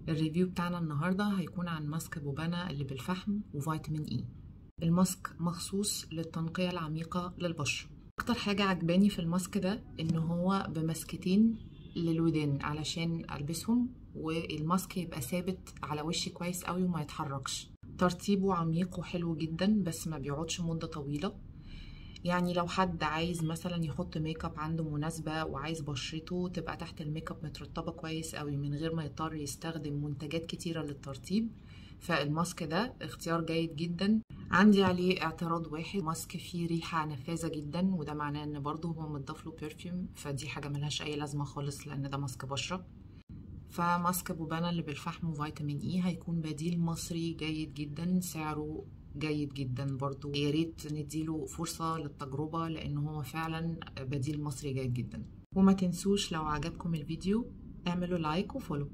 الريفيو بتاعنا النهاردة هيكون عن ماسك بوبانا اللي بالفحم وفيتامين اي. الماسك مخصوص للتنقية العميقة للبشرة. اكتر حاجة عجباني في الماسك ده ان هو بمسكتين للودان علشان البسهم والماسك يبقى ثابت على وشي كويس قوي وما يتحركش. ترطيبه عميق وحلو جدا بس ما بيقعدش مدة طويلة. يعني لو حد عايز مثلا يحط ميك اب عنده مناسبة وعايز بشرته تبقى تحت الميك اب مترطبة كويس قوي من غير ما يضطر يستخدم منتجات كتيرة للترطيب، فالماسك ده اختيار جيد جدا. عندي عليه اعتراض واحد، ماسك فيه ريحة نفاذة جدا وده معناه ان برضه هو متضاف له برفيوم، فدي حاجة ملهاش اي لازمة خالص لان ده ماسك بشرة. فماسك بوبانا اللي بالفحم وفيتامين اي هيكون بديل مصري جيد جدا، سعره جيد جدا برضو. يا ريت نديله فرصة للتجربة لان هو فعلا بديل مصري جيد جدا. وما تنسوش لو عجبكم الفيديو اعملوا لايك وفولو.